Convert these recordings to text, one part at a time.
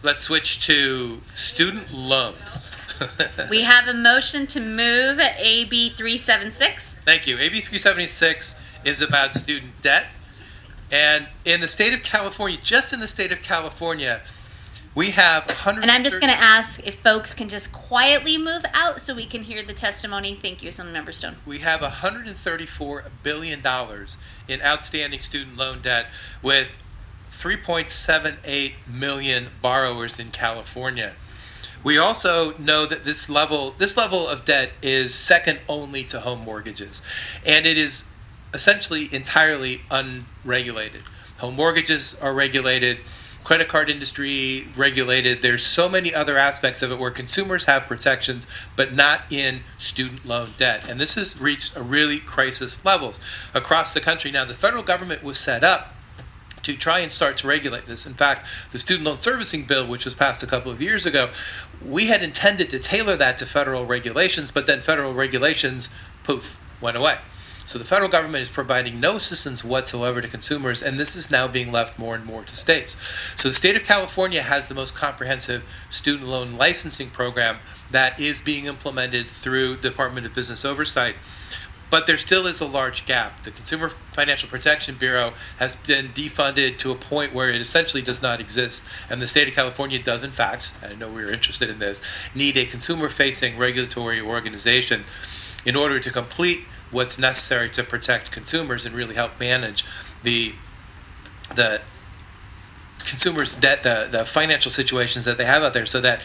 Let's switch to student loans. We have a motion to move AB 376. Thank you. AB 376 is about student debt. And in the state of California, just in the state of California, we have 100. And I'm just going to ask if folks can just quietly move out so we can hear the testimony. Thank you, Assemblymember Stone. We have $134 billion in outstanding student loan debt with 3.78 million borrowers in California. We also know that this level of debt is second only to home mortgages, and it is essentially entirely unregulated. Home mortgages are regulated, credit card industry regulated. There's so many other aspects of it where consumers have protections, but not in student loan debt. And this has reached a really crisis levels across the country. Now, the federal government was set up to try and start to regulate this. In fact, the student loan servicing bill, which was passed a couple of years ago, we had intended to tailor that to federal regulations, but then federal regulations, poof, went away. So the federal government is providing no assistance whatsoever to consumers, and this is now being left more and more to states. So the state of California has the most comprehensive student loan licensing program that is being implemented through the Department of Business Oversight. But there still is a large gap. The Consumer Financial Protection Bureau has been defunded to a point where it essentially does not exist. And the state of California does, in fact, I know we were interested in this, need a consumer-facing regulatory organization in order to complete what's necessary to protect consumers and really help manage the consumers' debt, the financial situations that they have out there, so that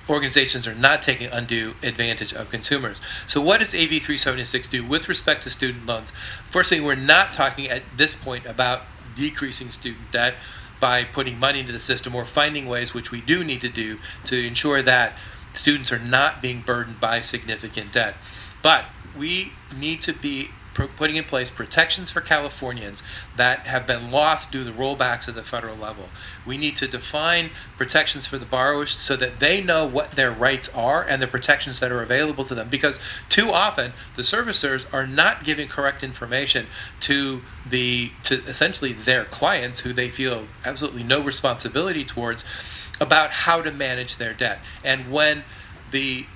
organizations are not taking undue advantage of consumers. So what does AB 376 do with respect to student loans? Firstly, we're not talking at this point about decreasing student debt by putting money into the system or finding ways, which we do need to do, to ensure that students are not being burdened by significant debt. But we need to be putting in place protections for Californians that have been lost due to the rollbacks at the federal level. We need to define protections for the borrowers so that they know what their rights are and the protections that are available to them, because too often the servicers are not giving correct information to essentially their clients, who they feel absolutely no responsibility towards, about how to manage their debt. And when the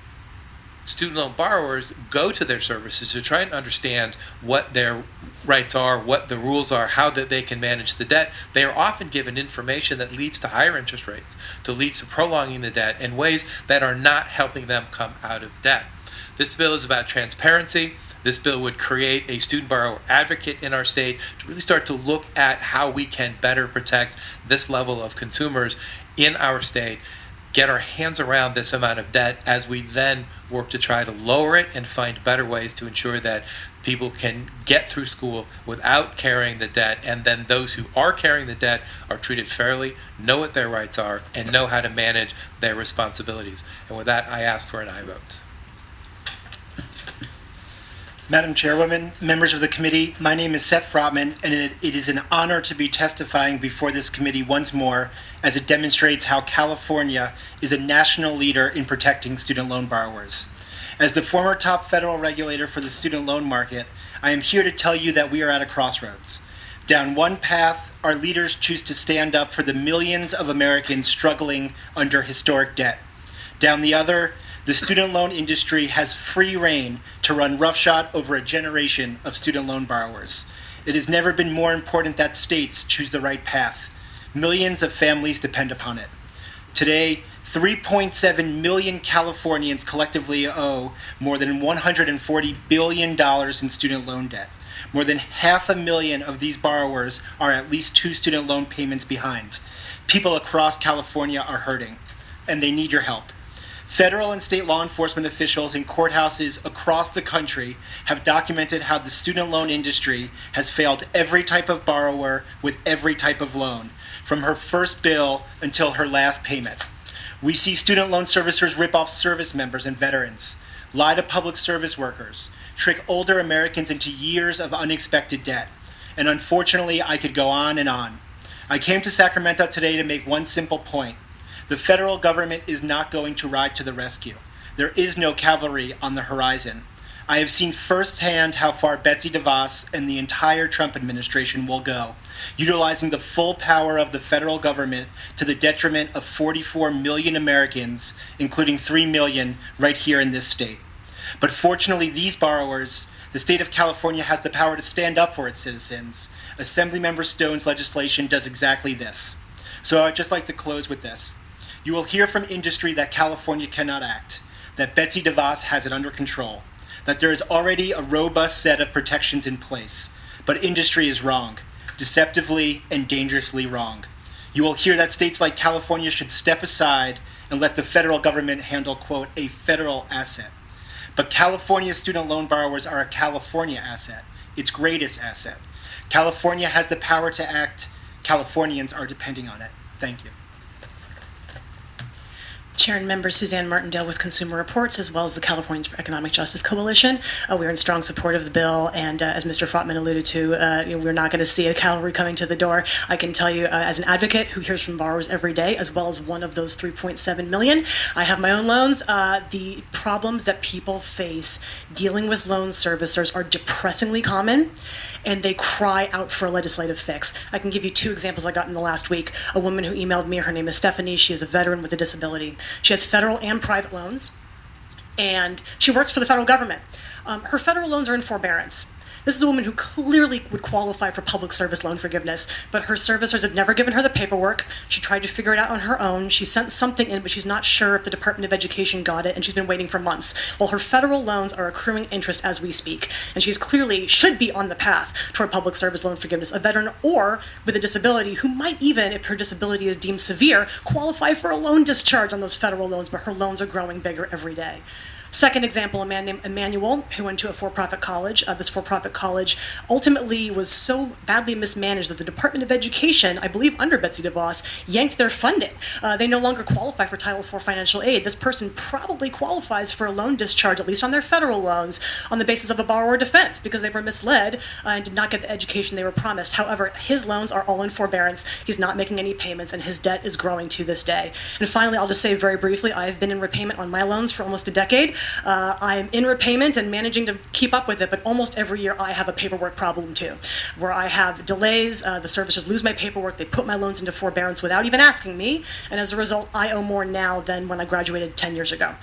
student loan borrowers go to their services to try and understand what their rights are, what the rules are, how that they can manage the debt, they are often given information that leads to higher interest rates, leads to prolonging the debt in ways that are not helping them come out of debt. This bill is about transparency. This bill would create a student borrower advocate in our state to really start to look at how we can better protect this level of consumers in our state, get our hands around this amount of debt as we then work to try to lower it and find better ways to ensure that people can get through school without carrying the debt, and then those who are carrying the debt are treated fairly, know what their rights are, and know how to manage their responsibilities. And with that, I ask for an aye vote. Madam Chairwoman, members of the committee, my name is Seth Frotman, and it is an honor to be testifying before this committee once more, as it demonstrates how California is a national leader in protecting student loan borrowers. As the former top federal regulator for the student loan market, I am here to tell you that we are at a crossroads. Down one path, our leaders choose to stand up for the millions of Americans struggling under historic debt. Down the other, the student loan industry has free rein to run roughshod over a generation of student loan borrowers. It has never been more important that states choose the right path. Millions of families depend upon it. Today, 3.7 million Californians collectively owe more than $140 billion in student loan debt. More than 500,000 of these borrowers are at least 2 student loan payments behind. People across California are hurting, and they need your help. Federal and state law enforcement officials in courthouses across the country have documented how the student loan industry has failed every type of borrower with every type of loan, from her first bill until her last payment. We see student loan servicers rip off service members and veterans, lie to public service workers, trick older Americans into years of unexpected debt. And unfortunately, I could go on and on. I came to Sacramento today to make one simple point. The federal government is not going to ride to the rescue. There is no cavalry on the horizon. I have seen firsthand how far Betsy DeVos and the entire Trump administration will go, utilizing the full power of the federal government to the detriment of 44 million Americans, including 3 million right here in this state. But fortunately, these borrowers, the state of California has the power to stand up for its citizens. Assemblymember Stone's legislation does exactly this. So I'd just like to close with this. You will hear from industry that California cannot act, that Betsy DeVos has it under control, that there is already a robust set of protections in place, but industry is wrong, deceptively and dangerously wrong. You will hear that states like California should step aside and let the federal government handle, quote, a federal asset. But California student loan borrowers are a California asset, its greatest asset. California has the power to act. Californians are depending on it. Thank you. Chair and Member Suzanne Martindale with Consumer Reports, as well as the Californians for Economic Justice Coalition. We are in strong support of the bill, and as Mr. Frotman alluded to, we're not going to see a cavalry coming to the door. I can tell you, as an advocate who hears from borrowers every day, as well as one of those 3.7 million, I have my own loans. The problems that people face dealing with loan servicers are depressingly common, and they cry out for a legislative fix. I can give you 2 examples I got in the last week. A woman who emailed me, her name is Stephanie. She is a veteran with a disability. She has federal and private loans, and she works for the federal government. Her federal loans are in forbearance. This is a woman who clearly would qualify for public service loan forgiveness, but her servicers have never given her the paperwork. She tried to figure it out on her own. She sent something in, but she's not sure if the Department of Education got it, and she's been waiting for months. Well, her federal loans are accruing interest as we speak, and she's clearly should be on the path toward public service loan forgiveness, a veteran or with a disability who might even, if her disability is deemed severe, qualify for a loan discharge on those federal loans, but her loans are growing bigger every day. Second example, a man named Emmanuel, who went to a for-profit college. This for-profit college ultimately was so badly mismanaged that the Department of Education, I believe under Betsy DeVos, yanked their funding. They no longer qualify for Title IV financial aid. This person probably qualifies for a loan discharge, at least on their federal loans, on the basis of a borrower defense because they were misled and did not get the education they were promised. However, his loans are all in forbearance. He's not making any payments, and his debt is growing to this day. And finally, I'll just say very briefly, I've been in repayment on my loans for almost a decade. I am in repayment and managing to keep up with it, but almost every year I have a paperwork problem too, where I have delays, the servicers lose my paperwork, they put my loans into forbearance without even asking me, and as a result, I owe more now than when I graduated 10 years ago.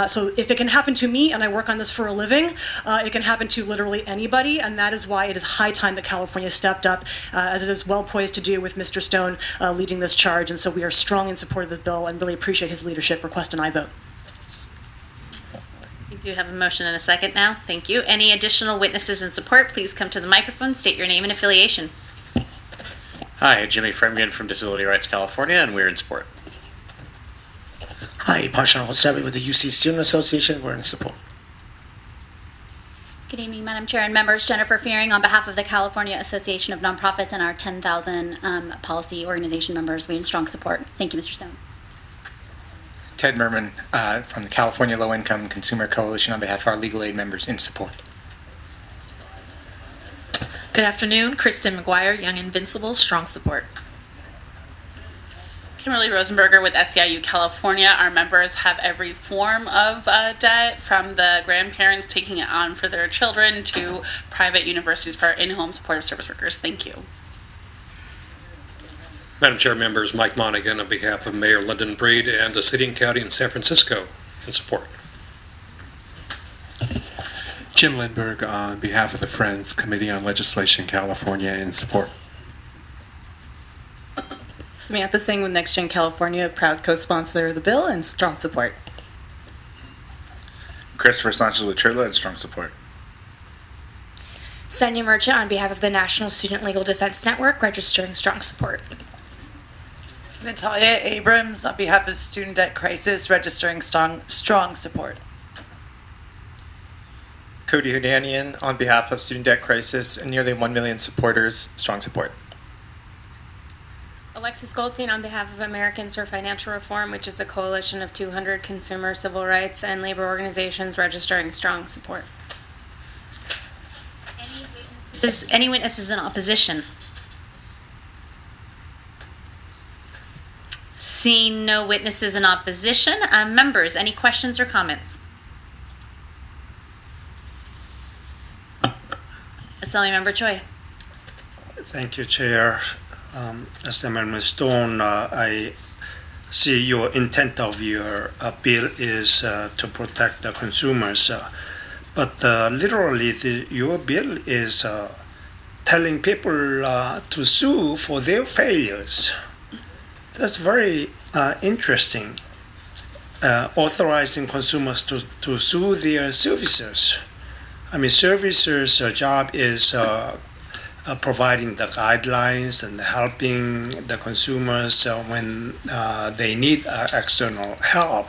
So if it can happen to me, and I work on this for a living, it can happen to literally anybody, and that is why it is high time that California stepped up, as it is well poised to do with Mr. Stone leading this charge, and so we are strong in support of the bill and really appreciate his leadership. Request an aye vote. We do have a motion and a second now. Thank you. Any additional witnesses in support, please come to the microphone, state your name and affiliation. Hi, Jimmy Fremgen from Disability Rights California, and we're in support. Hi, Parshan Hosabi with the UC Student Association. We're in support. Good evening, Madam Chair and members. Jennifer Fearing on behalf of the California Association of Nonprofits and our 10,000 policy organization members. We're in strong support. Thank you, Mr. Stone. Ted Merman from the California Low Income Consumer Coalition on behalf of our legal aid members in support. Good afternoon, Kristen McGuire, Young Invincibles, strong support. Kimberly Rosenberger with SEIU California. Our members have every form of debt, from the grandparents taking it on for their children to private universities for our in-home supportive service workers. Thank you. Madam Chair, members, Mike Monaghan on behalf of Mayor Lyndon Breed and the City and County in San Francisco in support. Jim Lindberg on behalf of the Friends Committee on Legislation California in support. Samantha Singh with Next Gen California, proud co-sponsor of the bill and strong support. Christopher Sanchez with Chirla and strong support. Senya Merchant on behalf of the National Student Legal Defense Network, registering strong support. Natalia Abrams on behalf of Student Debt Crisis, registering strong support. Cody Houdanian on behalf of Student Debt Crisis and nearly 1 million supporters, strong support. Alexis Goldstein on behalf of Americans for Financial Reform, which is a coalition of 200 consumer, civil rights, and labor organizations registering strong support. Any witnesses in opposition? Seeing no witnesses in opposition, members, any questions or comments? Assemblymember Choi. Thank you, Chair. Assemblymember Stone, I see your intent of your bill is to protect the consumers, but literally your bill is telling people to sue for their failures. That's very interesting. Authorizing consumers to sue their servicers. I mean, servicers' job is providing the guidelines and helping the consumers when they need external help.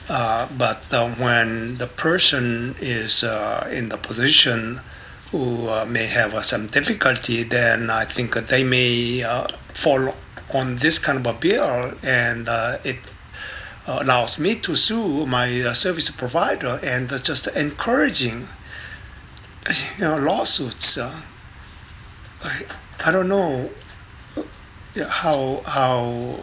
But when the person is in the position who may have some difficulty, then I think they may fall on this kind of a bill, and it allows me to sue my service provider and just encouraging lawsuits. I don't know how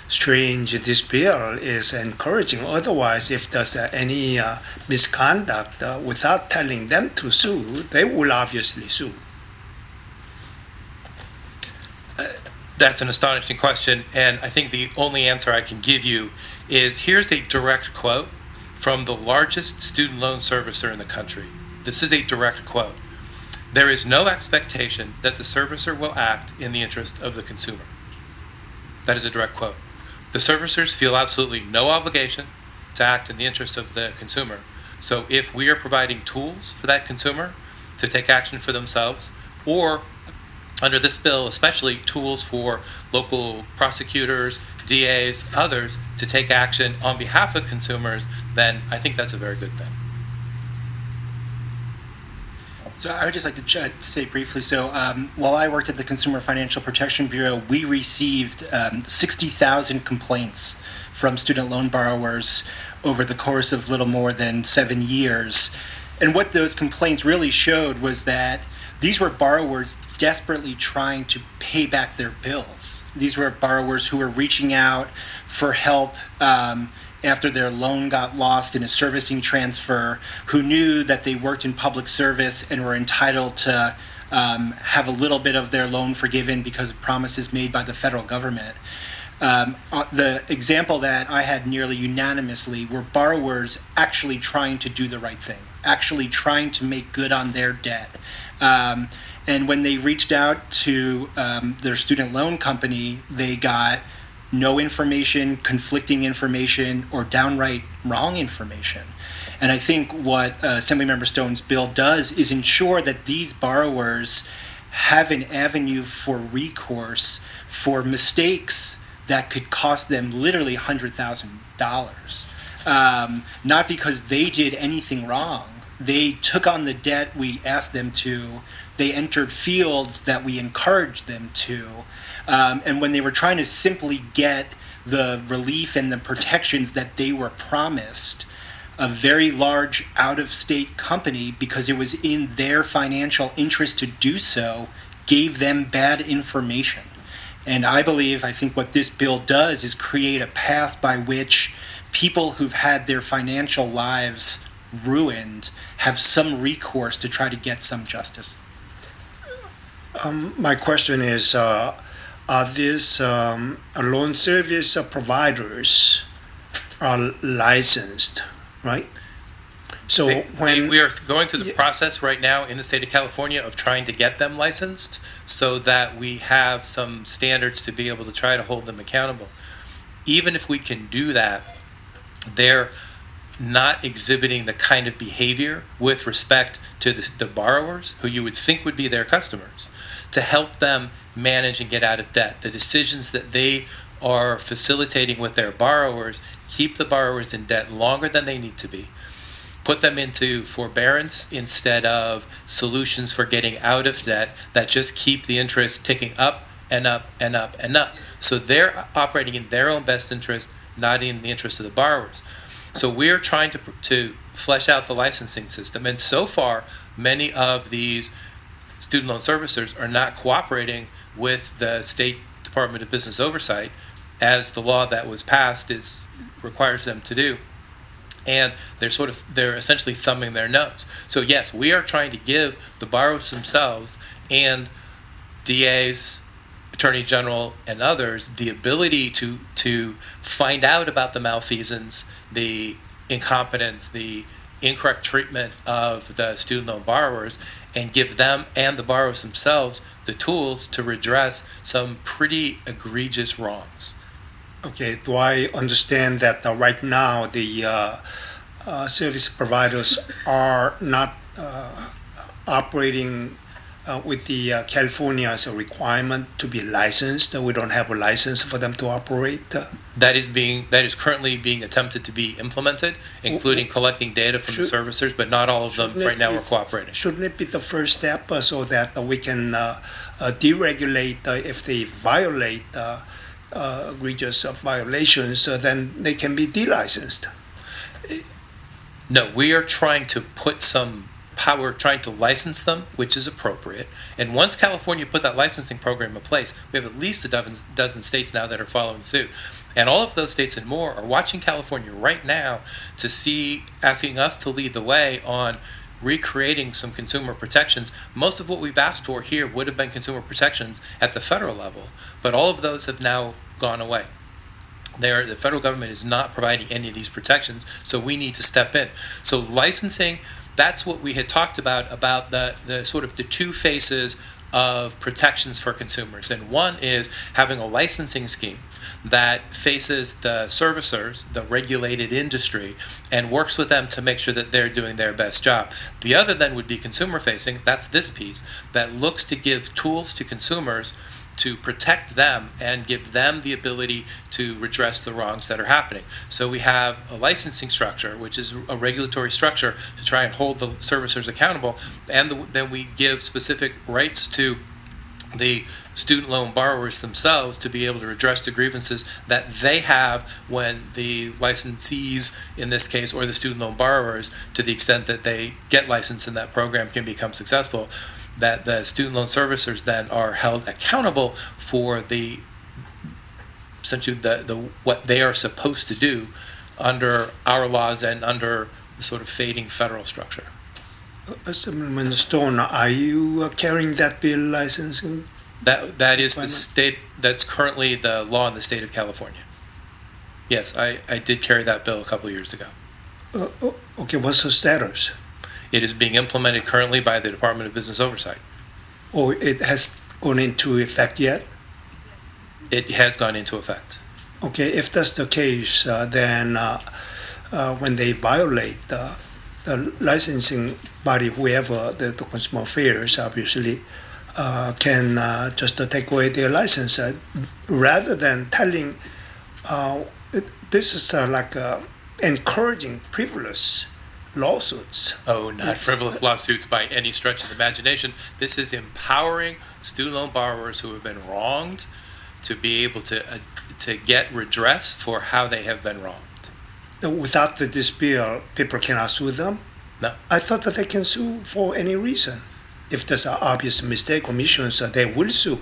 strange this bill is encouraging. Otherwise, if there's any misconduct without telling them to sue, they will obviously sue. That's an astonishing question, and I think the only answer I can give you is here's a direct quote from the largest student loan servicer in the country. This is a direct quote. There is no expectation that the servicer will act in the interest of the consumer. That is a direct quote. The servicers feel absolutely no obligation to act in the interest of the consumer. So if we are providing tools for that consumer to take action for themselves, or under this bill, especially tools for local prosecutors, DAs, others to take action on behalf of consumers, then I think that's a very good thing. So I would just like to say briefly, so while I worked at the Consumer Financial Protection Bureau, we received 60,000 complaints from student loan borrowers over the course of little more than 7 years. And what those complaints really showed was that these were borrowers desperately trying to pay back their bills. These were borrowers who were reaching out for help after their loan got lost in a servicing transfer, who knew that they worked in public service and were entitled to have a little bit of their loan forgiven because of promises made by the federal government. The example that I had nearly unanimously were borrowers actually trying to do the right thing, actually trying to make good on their debt. And when they reached out to their student loan company, they got no information, conflicting information, or downright wrong information. And I think what Assemblymember Stone's bill does is ensure that these borrowers have an avenue for recourse for mistakes that could cost them literally $100,000. Not because they did anything wrong. They took on the debt we asked them to. They entered fields that we encouraged them to. And when they were trying to simply get the relief and the protections that they were promised, a very large out-of-state company, because it was in their financial interest to do so, gave them bad information. And I think what this bill does is create a path by which people who've had their financial lives ruined have some recourse to try to get some justice. My question is, are these loan service providers are licensed, right? So we are going through the process right now in the state of California of trying to get them licensed so that we have some standards to be able to try to hold them accountable. Even if we can do that, they're not exhibiting the kind of behavior with respect to the borrowers who you would think would be their customers to help them manage and get out of debt. The decisions that they are facilitating with their borrowers keep the borrowers in debt longer than they need to be, put them into forbearance instead of solutions for getting out of debt that just keep the interest ticking up and up and up and up. So they're operating in their own best interest, not in the interest of the borrowers. So we're trying to flesh out the licensing system. And so far, many of these student loan servicers are not cooperating with the State Department of Business Oversight as the law that was passed requires them to do. and they're essentially thumbing their nose. So yes, we are trying to give the borrowers themselves and DAs, Attorney General, and others the ability to find out about the malfeasance, the incompetence, the incorrect treatment of the student loan borrowers, and give them and the borrowers themselves the tools to redress some pretty egregious wrongs. Okay, do I understand that right now the service providers are not operating with the California's requirement to be licensed? We don't have a license for them to operate. That is currently being attempted to be implemented, including collecting data from the servicers, but not all of them right now are cooperating. Shouldn't it be the first step so that we can deregulate if they violate egregious violations, then they can be delicensed? No, we are trying to put some power, trying to license them, which is appropriate. And once California put that licensing program in place, we have at least a dozen states now that are following suit. And all of those states and more are watching California right now to see, asking us to lead the way on recreating some consumer protections. Most of what we've asked for here would have been consumer protections at the federal level, but all of those have now gone away. The federal government is not providing any of these protections, so we need to step in. So licensing, that's what we had talked about the sort of the two faces of protections for consumers. And one is having a licensing scheme that faces the servicers, the regulated industry, and works with them to make sure that they're doing their best job. The other then would be consumer facing, that's this piece, that looks to give tools to consumers to protect them and give them the ability to redress the wrongs that are happening. So we have a licensing structure, which is a regulatory structure to try and hold the servicers accountable, and then we give specific rights to the student loan borrowers themselves to be able to redress the grievances that they have when the licensees, in this case, or the student loan borrowers, to the extent that they get licensed in that program, can become successful, that the student loan servicers then are held accountable for the essentially the what they are supposed to do under our laws and under the sort of fading federal structure. Assemblyman Stone, are you carrying that bill licensing? That is the state, that's currently the law in the state of California. Yes, I did carry that bill a couple of years ago. Okay, what's the status? It is being implemented currently by the Department of Business Oversight. Oh, it has gone into effect yet? It has gone into effect. Okay, if that's the case, then when they violate the licensing body, whoever the consumer affairs, obviously, can just take away their license rather than telling this is like encouraging frivolous lawsuits. Oh, not frivolous lawsuits by any stretch of the imagination. This is empowering student loan borrowers who have been wronged to be able to get redress for how they have been wronged. Without this bill, people cannot sue them? No. I thought that they can sue for any reason. If there's an obvious mistake or omissions, they will sue.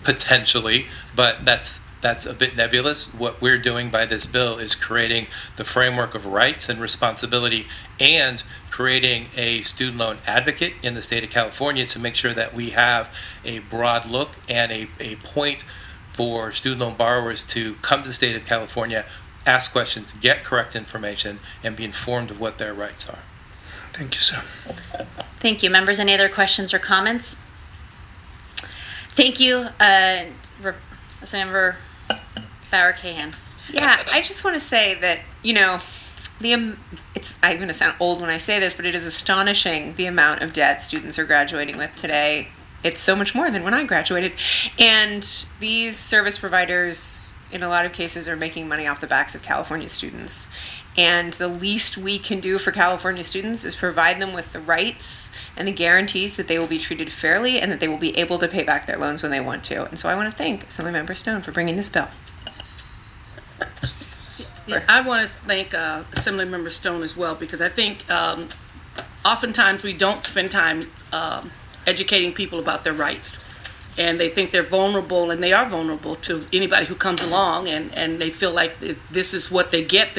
Potentially, but that's a bit nebulous. What we're doing by this bill is creating the framework of rights and responsibility and creating a student loan advocate in the state of California to make sure that we have a broad look and a point for student loan borrowers to come to the state of California, ask questions, get correct information, and be informed of what their rights are. Thank you, sir. Thank you. Members, any other questions or comments? Thank you, Assemblymember Bauer-Cahan. Yeah, I just want to say that, it's, I'm going to sound old when I say this, but it is astonishing the amount of debt students are graduating with today. It's so much more than when I graduated. And these service providers, in a lot of cases, are making money off the backs of California students. And the least we can do for California students is provide them with the rights and the guarantees that they will be treated fairly and that they will be able to pay back their loans when they want to. And so I want to thank Assemblymember Stone for bringing this bill. Yeah, I want to thank Assemblymember Stone as well, because I think oftentimes we don't spend time educating people about their rights. and they think they're vulnerable, and they are vulnerable to anybody who comes along, and they feel like this is what they get,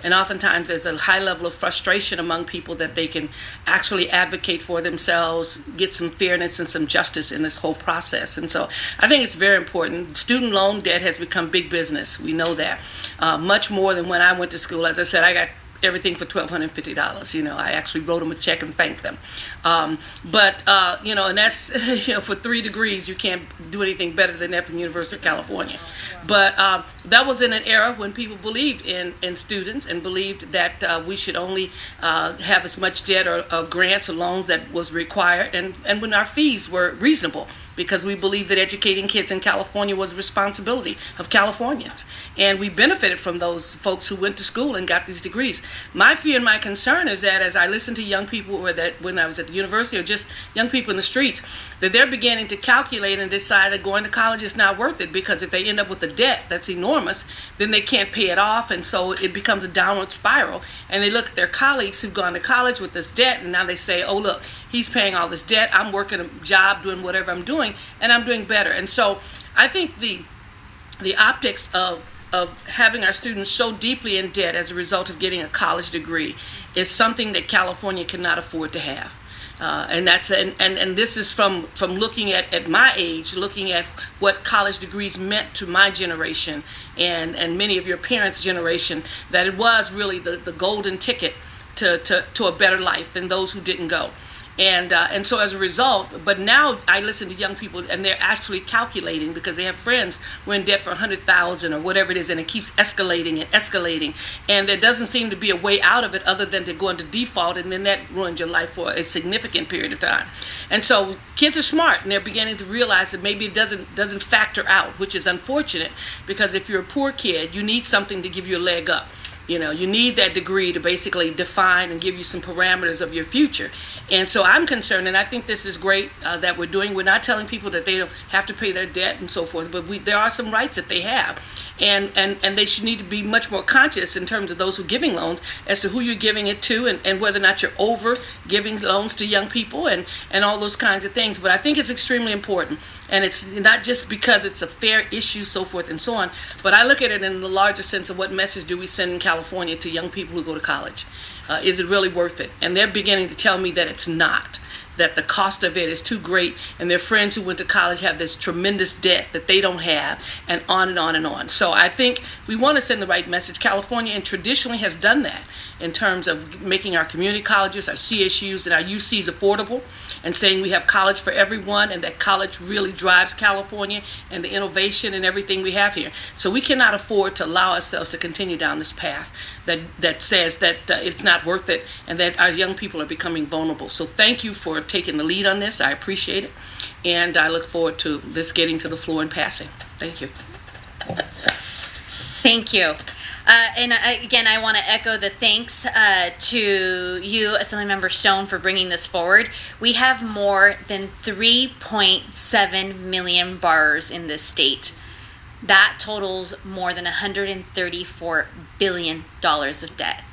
and oftentimes there's a high level of frustration among people that they can actually advocate for themselves, get some fairness and some justice in this whole process. And so I think it's very important. Student loan debt has become big business. We know that. Much more than when I went to school. As I said, I got everything for $1,250. You know, I actually wrote them a check and thanked them. You know, and that's, you know, for 3 degrees, you can't do anything better than that from University of California. But that was in an era when people believed in students and believed that we should only have as much debt or grants or loans that was required, and when our fees were reasonable, because we believed that educating kids in California was a responsibility of Californians. And we benefited from those folks who went to school and got these degrees. My fear and my concern is that as I listen to young people, or that when I was at the university, or just young people in the streets, that they're beginning to calculate and decide that going to college is not worth it, because if they end up with a debt that's enormous, then they can't pay it off, and so it becomes a downward spiral. And they look at their colleagues who've gone to college with this debt, and now they say, oh, look, he's paying all this debt, I'm working a job, doing whatever I'm doing, and I'm doing better. And so I think the optics of having our students so deeply in debt as a result of getting a college degree is something that California cannot afford to have. And that's and this is from looking at my age, looking at what college degrees meant to my generation and many of your parents' generation, that it was really the golden ticket to a better life than those who didn't go. And so as a result, but now I listen to young people and they're actually calculating, because they have friends who are in debt for $100,000 or whatever it is, and it keeps escalating and escalating. And there doesn't seem to be a way out of it other than to go into default, and then that ruins your life for a significant period of time. And so kids are smart, and they're beginning to realize that maybe it doesn't factor out, which is unfortunate, because if you're a poor kid, you need something to give you a leg up. You know, you need that degree to basically define and give you some parameters of your future. And so I'm concerned, and I think this is great that we're doing. We're not telling people that they don't have to pay their debt and so forth, but there are some rights that they have. And they should need to be much more conscious in terms of those who are giving loans as to who you're giving it to, and whether or not you're over giving loans to young people and all those kinds of things. But I think it's extremely important. And it's not just because it's a fair issue, so forth and so on, but I look at it in the larger sense of what message do we send in California to young people who go to college. Is it really worth it? And they're beginning to tell me that it's not, that the cost of it is too great, and their friends who went to college have this tremendous debt that they don't have, and on and on and on. So I think we want to send the right message. California and traditionally has done that in terms of making our community colleges, our CSUs, and our UCs affordable, and saying we have college for everyone, and that college really drives California and the innovation and everything we have here. So we cannot afford to allow ourselves to continue down this path that says that it's not worth it, and that our young people are becoming vulnerable. So thank you for taking the lead on this. I appreciate it, and I look forward to this getting to the floor and passing. Thank you. Thank you. Again, I want to echo the thanks to you, Assemblymember Stone, for bringing this forward. We have more than 3.7 million borrowers in this state. That totals more than $134 billion of debt.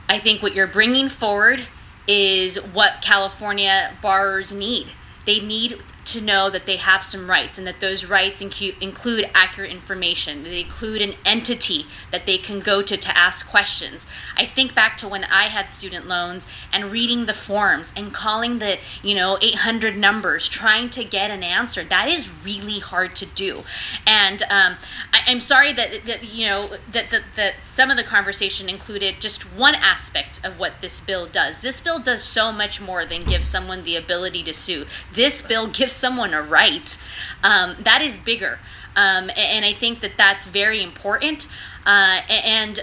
I think what you're bringing forward is what California borrowers need. They need to know that they have some rights, and that those rights include accurate information. They include an entity that they can go to ask questions. I think back to when I had student loans and reading the forms and calling the 800 numbers trying to get an answer. That is really hard to do. And I'm sorry that some of the conversation included just one aspect of what this bill does. This bill does so much more than give someone the ability to sue. This bill gives someone a right. That is bigger. And I think that that's very important. And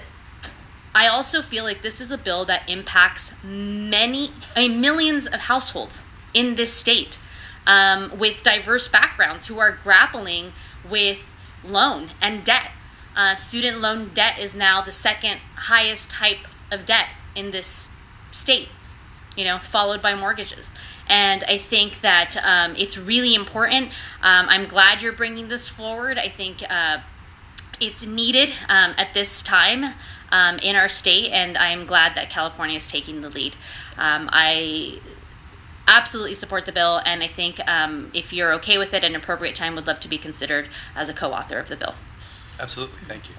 I also feel like this is a bill that impacts millions of households in this state with diverse backgrounds who are grappling with loan and debt. Student loan debt is now the second highest type of debt in this state, followed by mortgages. And I think that it's really important. I'm glad you're bringing this forward. I think it's needed at this time in our state, and I'm glad that California is taking the lead. absolutely support the bill, and I think if you're okay with it at an appropriate time, would love to be considered as a co-author of the bill. Absolutely. Thank you.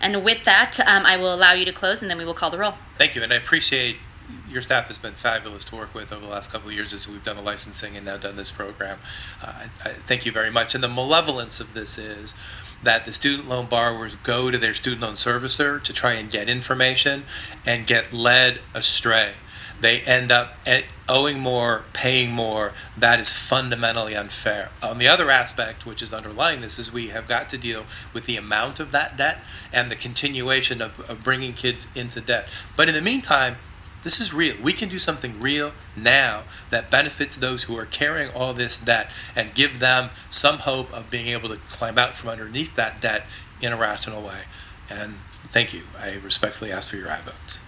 And with that, I will allow you to close, and then we will call the roll. Thank you, and I appreciate your staff has been fabulous to work with over the last couple of years as we've done the licensing and now done this program. I thank you very much. And the malevolence of this is that the student loan borrowers go to their student loan servicer to try and get information and get led astray. They end up owing more, paying more. That is fundamentally unfair. On the other aspect, which is underlying this, is we have got to deal with the amount of that debt and the continuation of bringing kids into debt. But in the meantime, this is real. We can do something real now that benefits those who are carrying all this debt and give them some hope of being able to climb out from underneath that debt in a rational way. And thank you. I respectfully ask for your aye votes.